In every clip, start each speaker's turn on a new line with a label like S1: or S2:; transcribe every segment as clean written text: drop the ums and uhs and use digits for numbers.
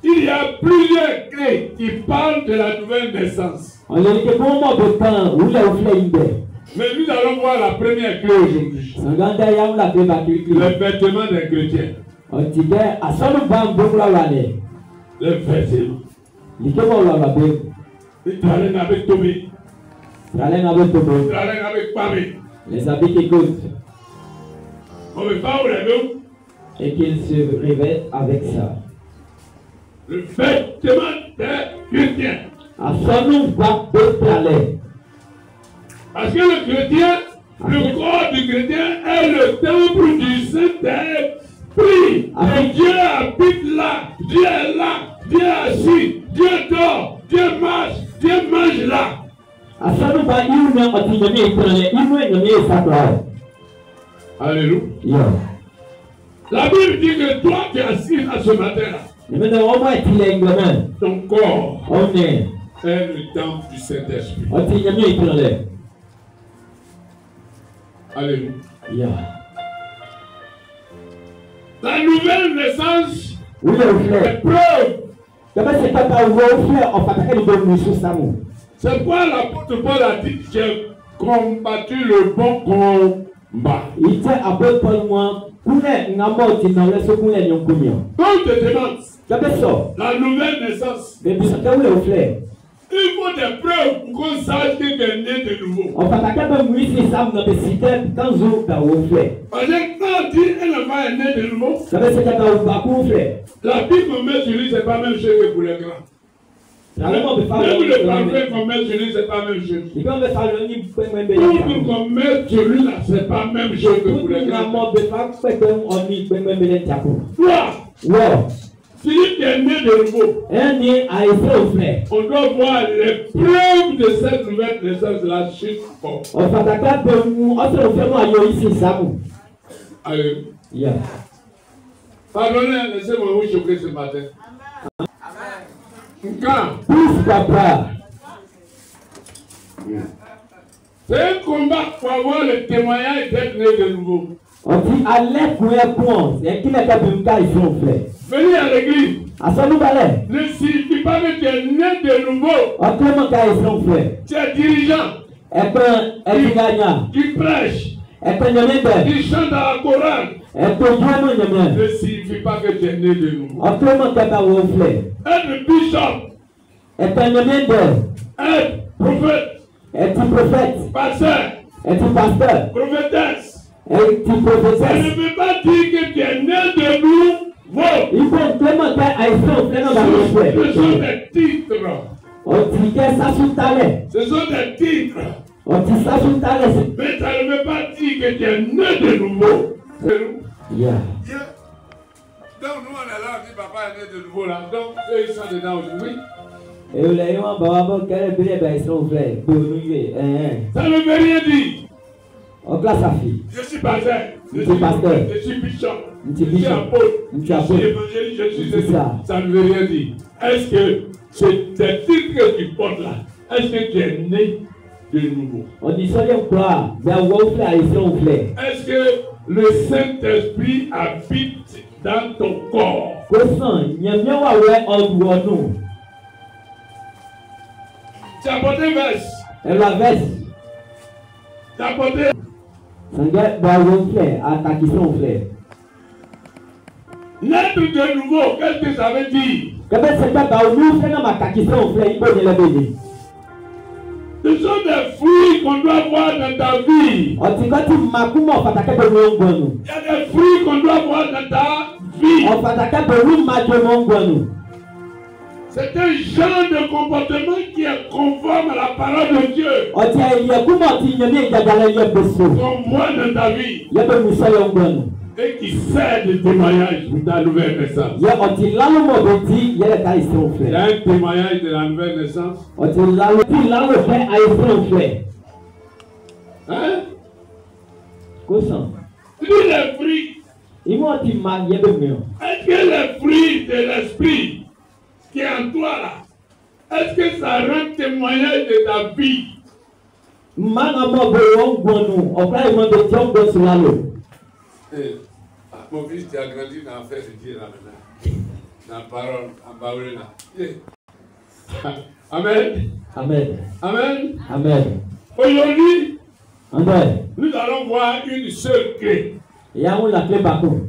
S1: Il y a plusieurs clés qui parlent de la nouvelle naissance. Mais nous allons voir la première clé aujourd'hui. Les vêtements des chrétiens. Les vêtements. Les talents avec Tomé. Avec Pamé.
S2: Les habits qui coûtent.
S1: On ne veut pas où les
S2: et qu'il se révèle avec ça.
S1: Le vêtement des chrétiens. Parce que le chrétien, le corps du chrétien est le temple du Saint-Esprit. Et Dieu habite là, Dieu est là, Dieu est assis, Dieu dort, Dieu marche, Dieu mange là. Alléluia. La Bible dit que toi tu es assis à ce matin-là. Ton corps est le temple du Saint-Esprit. Alléluia. La nouvelle naissance est preuve. C'est pourquoi l'apôtre Paul a dit: j'ai combattu le bon combat. Donc je demande, la nouvelle naissance, il faut des preuves pour qu'on sache que tu es né de nouveau. Parce que quand on dit un enfant est né de nouveau, la Bible qu'on met sur lui, c'est pas la même chose que pour les grands. Même le parfum qu'on met sur lui, c'est pas la même chose. Tout qu'on met sur lui, là, c'est pas la même chose que pour les grands. Toi, si tu es né de nouveau, on doit voir les preuves de cette nouvelle naissance, la chute forte. Alléluia. Pardonnez, laissez-moi vous choquer ce matin. C'est un combat pour avoir le témoignage d'être né de nouveau.
S2: On dit
S1: venir à l'église ne signifie pas que tu es né de nouveau. Tu es dirigeant. Tu prêches. Tu chantes à la chorale. Ne signifie pas que tu es né de nouveau. Être bishop. Être prophète. Pasteur. Prophétesse. Ça ne veut pas dire que tu es né de nouveau. Ce sont des titres. Ce sont des titres. Mais ça ne veut pas dire que tu es né de nouveau. Donc nous on est là, on dit papa est né de nouveau là. Donc eux ils sont dedans aujourd'hui. Ça ne veut rien dire. Je suis pasteur, je suis bishop, je suis apôtre, je suis évangéliste, je suis ceci. Ça ne veut rien dire. Est-ce que c'est des titres que tu portes là? Est-ce que tu es né de nouveau? Est-ce que le Saint-Esprit habite dans ton corps? Tu as porté veste. Tu as porté. Naître de nouveau, qu'est-ce que ça veut dire? Ce sont des fruits qu'on doit voir dans ta vie. Il y a des fruits qu'on doit voir dans ta vie. C'est un genre de comportement qui est conforme à la parole de Dieu. Qu'on voit dans ta vie. Et qui sert de témoignage pour ta nouvelle naissance. Il y a un témoignage de la nouvelle naissance. Hein? Les fruits. Est-ce que les fruits de l'esprit qui est en toi là, est-ce que ça rend témoignage de ta vie? Mon fils, tu as grandi dans l'affaire de Dieu là maintenant. Dans la parole, en baoulé là. Amen.
S2: Amen.
S1: Amen.
S2: Amen.
S1: Aujourd'hui,
S2: Amen.
S1: nous allons voir une seule clé.
S2: Il y a où la clé par contre?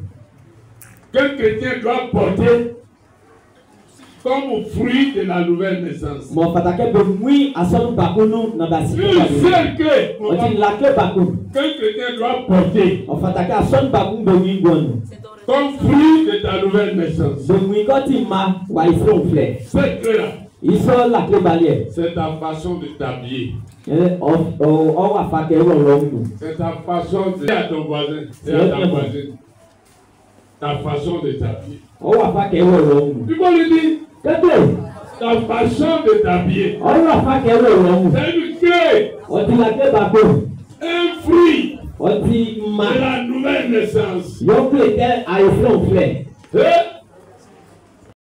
S1: Qu'un chrétien doit porter comme fruit de la nouvelle naissance.
S2: Mon fatake be mui asonu bakunu na basi.
S1: Une seule clé.
S2: On dit la clé bakunu.
S1: Qu'un chrétien doit porter
S2: On fatake asonu bakunu be mui gono.
S1: comme fruit de ta nouvelle naissance.
S2: Be mui koti ma wa ifron fleur.
S1: Cette clé-là,
S2: Ils sont la clé balière.
S1: c'est ta façon de t'habiller.
S2: On va faire que l'on
S1: C'est ta façon de dire à ton voisin et à ta voisine. Ta façon de t'habiller.
S2: on va faire que l'on.
S1: Tu peux lui dire,
S2: Qu'est-ce
S1: ta façon de t'habiller.
S2: on va faire que l'on.
S1: C'est une clé,
S2: On dit la clé bakunu.
S1: un fruit
S2: On dit
S1: de
S2: ma.
S1: la nouvelle naissance.
S2: Yon clé tel à ifron fleur.
S1: Et